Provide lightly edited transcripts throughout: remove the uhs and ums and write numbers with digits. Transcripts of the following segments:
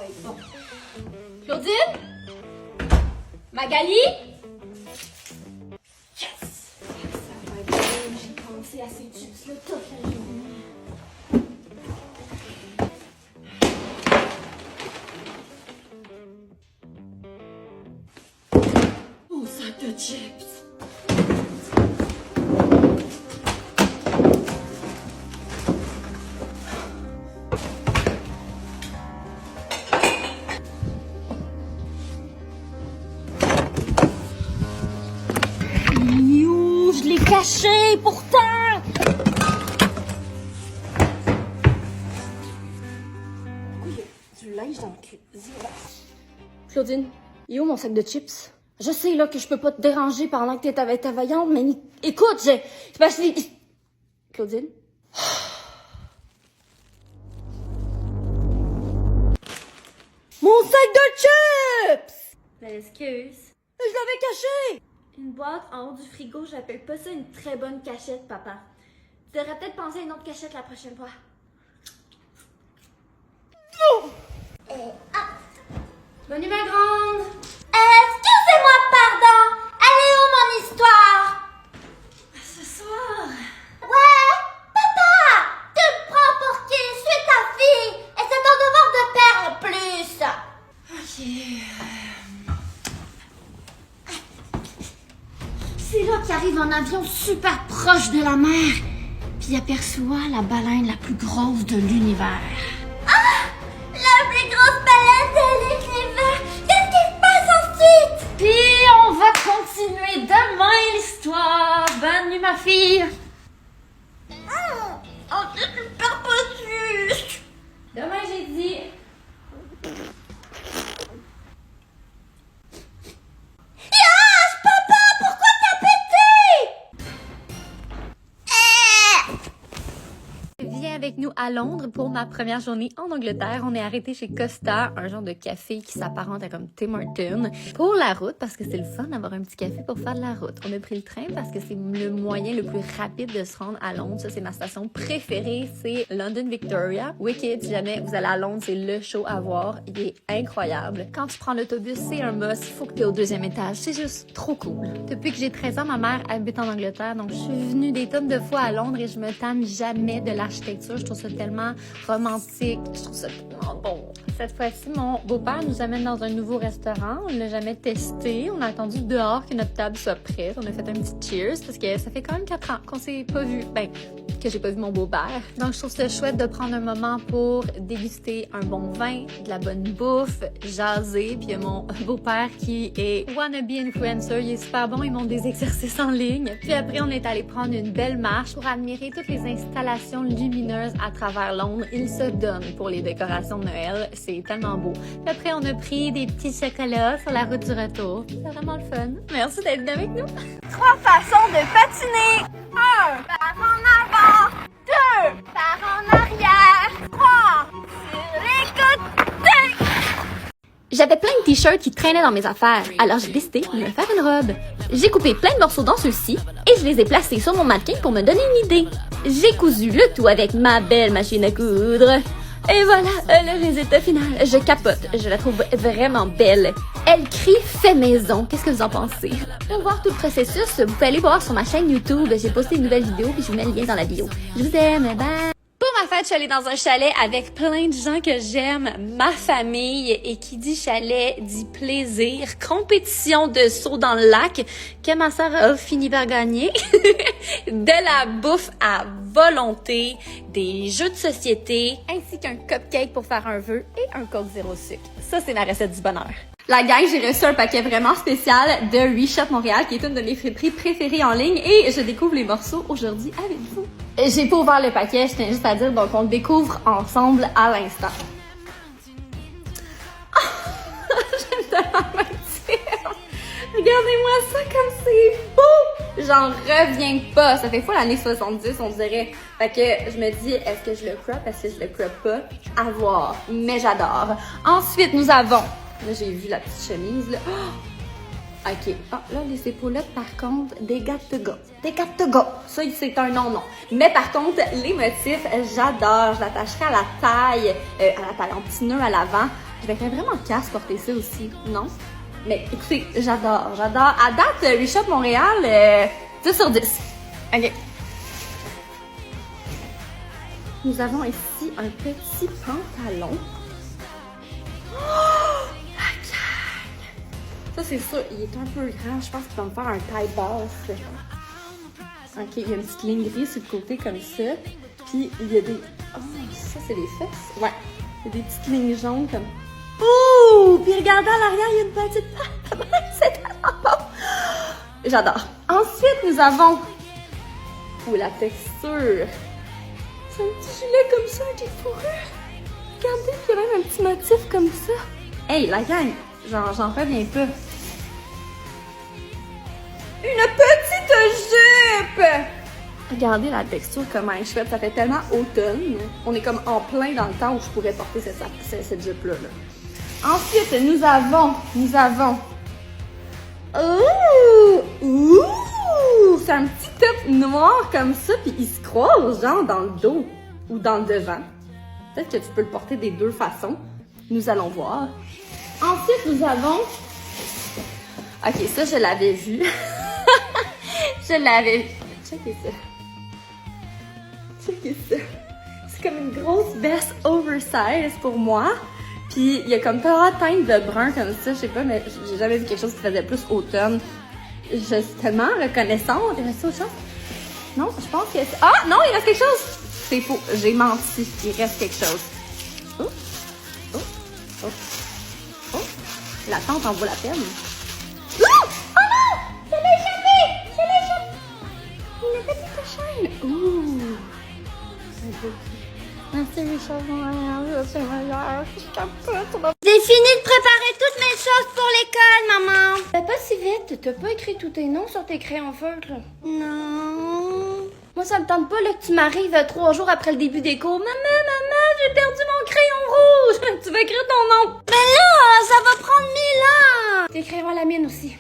être bon. Claudine? Magali? Yes! Ça va être bon, j'ai pensé à ces chips-là toute la journée. Mon sac de chips! Je l'ai caché pourtant! Pourquoi il y a du linge dans le cuisine? Claudine, il est où mon sac de chips? Je sais là que je peux pas te déranger pendant que t'es avec ta vaillante, mais écoute, c'est parce que... Claudine? Mon sac de chips! Excuse. Je l'avais caché! Une boîte en haut du frigo, j'appelle pas ça une très bonne cachette, papa. Tu devrais peut-être penser à une autre cachette la prochaine fois. Bonne nuit, ma grande! Excusez-moi, pardon! Elle est où mon histoire? Ce soir! Ouais! Papa! Tu me prends pour qui? Je suis ta fille! Et c'est ton devoir de père en plus! Ok. C'est là qu'il arrive en avion super proche de la mer, puis il aperçoit la baleine la plus grosse de l'univers. La plus grosse baleine de l'univers! Qu'est-ce qui se passe ensuite? Puis on va continuer demain l'histoire. Bonne nuit, ma fille! Oh, c'est super possible! Demain, j'ai dit. Yash, papa, pourquoi t'as pété? Viens avec nous à Londres pour ma première journée en Angleterre. On est arrêté chez Costa, un genre de café qui s'apparente à comme Tim Hortons, pour la route parce que c'est le fun d'avoir un petit café pour faire de la route. On a pris le train parce que c'est le moyen le plus rapide de se rendre à Londres. Ça, c'est ma station préférée, c'est London Victoria. Wicked, si jamais vous allez à Londres, c'est le show à voir. Il est incroyable. Quand tu prends l'autobus, c'est un must. Il faut que tu es au deuxième étage. C'est juste trop cool. Depuis que j'ai 13 ans, ma mère habite en Angleterre, donc je suis venue des tonnes de fois à Londres et je me tanne jamais de l'architecture. Je trouve ça tellement romantique. Je trouve ça tellement bon. Cette fois-ci, mon beau-père nous amène dans un nouveau restaurant. On ne l'a jamais testé. On a attendu dehors que notre table soit prête. On a fait un petit cheers parce que ça fait quand même 4 ans qu'on s'est pas vu. Ben, que j'ai pas vu mon beau-père. Donc, je trouve ça chouette de prendre un moment pour déguster un bon vin, de la bonne bouffe, jaser. Puis il y a mon beau-père qui est wannabe influencer. Il est super bon. Il montre des exercices en ligne. Puis après, on est allé prendre une belle marche pour admirer toutes les installations lumineuses à travers Londres. Il se donne pour les décorations de Noël. C'est tellement beau. Puis après, on a pris des petits chocolats sur la route du retour. C'est vraiment le fun. Merci d'être venu avec nous. 3 façons de patiner. 1. Par en avant. 2. Par en arrière. 3. Sur les côtés. J'avais plein de t-shirts qui traînaient dans mes affaires, alors j'ai décidé de me faire une robe. J'ai coupé plein de morceaux dans ceux-ci et je les ai placés sur mon mannequin pour me donner une idée. J'ai cousu le tout avec ma belle machine à coudre. Et voilà le résultat final. Je capote, je la trouve vraiment belle. Elle crie fait maison. Qu'est-ce que vous en pensez? Pour voir tout le processus, vous pouvez aller voir sur ma chaîne YouTube. J'ai posté une nouvelle vidéo puis je vous mets le lien dans la bio. Je vous aime, bye! Pour ma fête, je suis allée dans un chalet avec plein de gens que j'aime, ma famille, et qui dit chalet dit plaisir, compétition de saut dans le lac, que ma sœur a fini par gagner, de la bouffe à volonté, des jeux de société, ainsi qu'un cupcake pour faire un vœu et un Coke zéro sucre. Ça, c'est ma recette du bonheur. La gang, j'ai reçu un paquet vraiment spécial de Reshop Montréal, qui est une de mes friperies préférées en ligne, et je découvre les morceaux aujourd'hui avec vous. J'ai pas ouvert le paquet, je tiens juste à dire, donc on le découvre ensemble à l'instant. Oh, j'aime tellement me dire. Regardez-moi ça comme c'est beau! J'en reviens pas. Ça fait fois l'année 70, on dirait. Fait que je me dis, est-ce que je le crop? Est-ce que je le crop pas? À voir. Mais j'adore. Ensuite, nous avons... Là, j'ai vu la petite chemise, là. Oh! OK. Ah, là, les épaulettes, par contre, des got to go. Des got to go. Ça, c'est un non-non. Mais par contre, les motifs, j'adore. Je l'attacherai à la taille en petit nœud à l'avant. Je verrais vraiment casse porter ça aussi, non? Mais écoutez, j'adore. À date, Reshop Montréal, 10 sur 10. OK. Nous avons ici un petit pantalon. Oh! La gagne! Ça, c'est sûr, il est un peu grand. Je pense qu'il va me faire un taille basse. OK, il y a une petite ligne grise sur le côté comme ça. Puis, il y a des... Oh, ça, c'est des fesses? Ouais. Il y a des petites lignes jaunes comme... Ouh! Puis regardez à l'arrière, il y a une petite patte. C'est tellement bon! J'adore. Ensuite, nous avons... Oh, la texture! C'est un petit gilet comme ça, avec les fourrures. Regardez, puis il y a même un petit motif comme ça. Hey, la gang! J'en reviens pas. Une petite jupe! Regardez la texture, comment elle est chouette. Ça fait tellement automne. On est comme en plein dans le temps où je pourrais porter cette jupe-là. Ensuite, nous avons... Ouh! C'est un petit top noir comme ça, puis il se croise genre dans le dos ou dans le devant. Peut-être que tu peux le porter des deux façons. Nous allons voir. Ensuite, nous avons... Ok, ça, je l'avais vu. Je l'avais vu. Checkez ça. Checkez ça. C'est comme une grosse veste oversize pour moi. Puis il y a comme pas de teinte de brun comme ça, je sais pas, mais j'ai jamais vu quelque chose qui faisait plus automne. Je suis tellement reconnaissante. Il reste autre chose? Non, je pense que... Ah, non, il reste quelque chose! C'est faux, j'ai menti. Il reste quelque chose. Oh, oh, oh, oh. La tente en vaut la peine. Oh! Oh non! Je l'ai échappé! Je l'ai échappé! Une petite chaîne. Ouh! Merci, Richard. C'est meilleur. Je capote. J'ai fini de préparer toutes mes choses pour l'école, maman. Fais pas si vite. T'as pas écrit tous tes noms sur tes crayons feutres, là. Non. Moi, ça me tente pas là, que tu m'arrives 3 jours après le début des cours. Maman, j'ai perdu mon crayon rouge. Tu vas écrire ton nom. Mais là, ça va prendre 1000 ans. Tes crayons à la mienne aussi.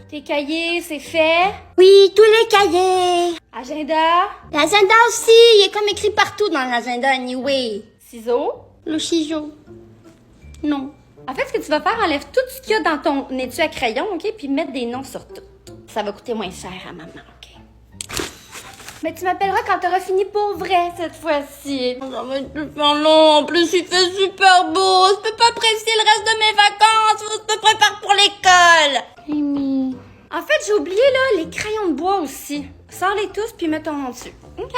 Tes cahiers, c'est fait. Oui, tous les cahiers. Agenda. L'agenda aussi, il est comme écrit partout dans l'agenda anyway. Ciseaux. Le ciseau. Non. En fait, ce que tu vas faire, enlève tout ce qu'il y a dans ton étui à crayon, OK? Puis mettre des noms sur tout. Ça va coûter moins cher à maman, OK? Mais tu m'appelleras quand t'auras fini pour vrai, cette fois-ci. Ça va être super long. En plus, il fait super beau. Je peux pas apprécier le reste de mes vacances. Faut que je me prépare pour l'école. Amy. En fait, j'ai oublié, là, les crayons de bois aussi. Sors-les tous, puis mets ton nom dessus. OK.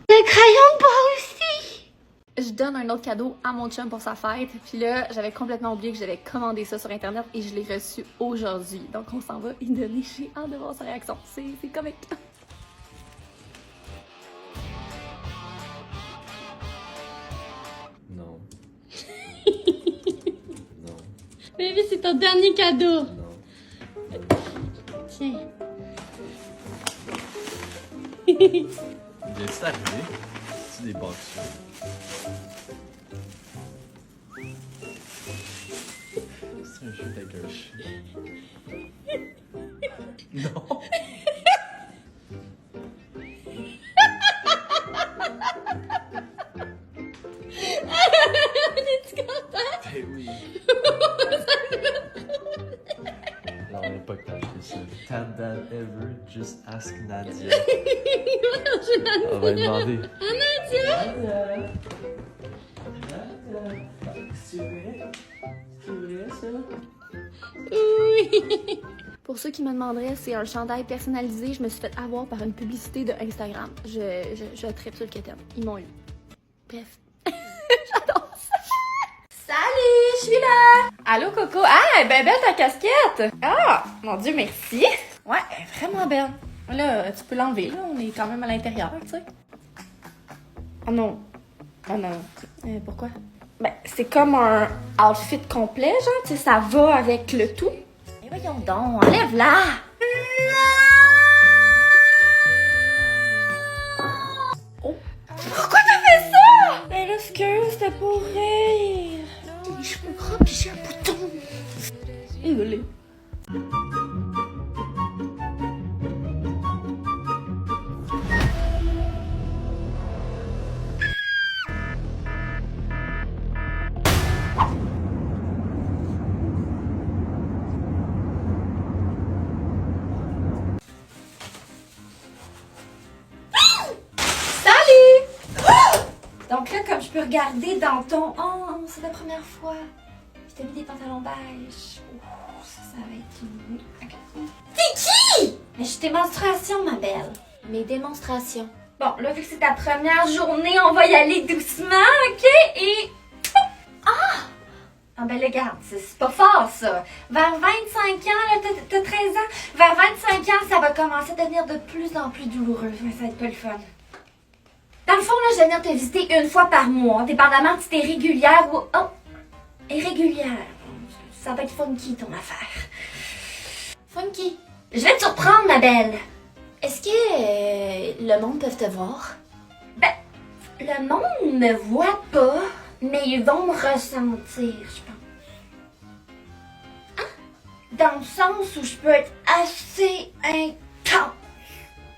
Les crayons de bois aussi. Je donne un autre cadeau à mon chum pour sa fête. Puis là, j'avais complètement oublié que j'avais commandé ça sur Internet et je l'ai reçu aujourd'hui. Donc, on s'en va y donner. J'ai hâte de voir sa réaction. C'est comique. Non. Non. Baby, c'est ton dernier cadeau. Non. Tiens. Viens-tu d'arriver? C'est des boxers. C'est un jeu avec un chien. Non! Es-tu content? Ben oui! Non, on n'est pas que t'as acheté ça. Tad dad ever, just ask Nadia. On va lui demander. Nadia! C'est vrai? C'est vrai ça? Oui. Pour ceux qui me demanderaient, c'est un chandail personnalisé. Je me suis fait avoir par une publicité de Instagram. Je tripe sur le kitten. Ils m'ont eu. Bref. J'adore ça. Salut, je suis là. Allô, Coco. Ah, elle est bien belle ta casquette. Ah, mon Dieu, merci. Ouais, elle est vraiment belle. Là, tu peux l'enlever, là. On est quand même à l'intérieur, tu sais. Oh non. Oh non. Pourquoi? Ben, c'est comme un outfit complet, genre, tu sais, ça va avec le tout. Mais voyons donc, enlève-la! Oh! Pourquoi t'as fait ça? Ben là, excuse, c'était pour rire. J'ai les cheveux gras pis j'ai un bouton. Désolée. peux regarder dans ton... Oh, c'est la première fois. Je t'ai mis des pantalons beige. Oh, ça va être... Okay. C'est qui? Mais je suis tes menstruations, ma belle. Mes démonstrations. Bon, là, vu que c'est ta première journée, on va y aller doucement, OK? Et... Ah! Ah ben là, regarde, c'est pas fort, ça. Vers 25 ans, là, t'as 13 ans. Vers 25 ans, ça va commencer à devenir de plus en plus douloureux. Mais ça va être pas le fun. Dans le fond, là, je vais venir te visiter une fois par mois, dépendamment si t'es régulière ou... Oh! Irrégulière. Ça va être funky, ton affaire. Funky. Je vais te surprendre, ma belle. Est-ce que le monde peut te voir? Ben, le monde me voit pas, mais ils vont me ressentir, je pense. Hein? Dans le sens où je peux être assez intense.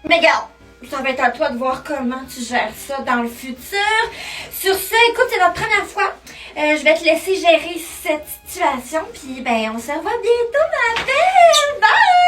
Mais regarde, ça va être à toi de voir comment tu gères ça dans le futur. Sur ce, écoute, c'est notre première fois. Je vais te laisser gérer cette situation, puis ben, on se revoit bientôt, ma belle! Bye!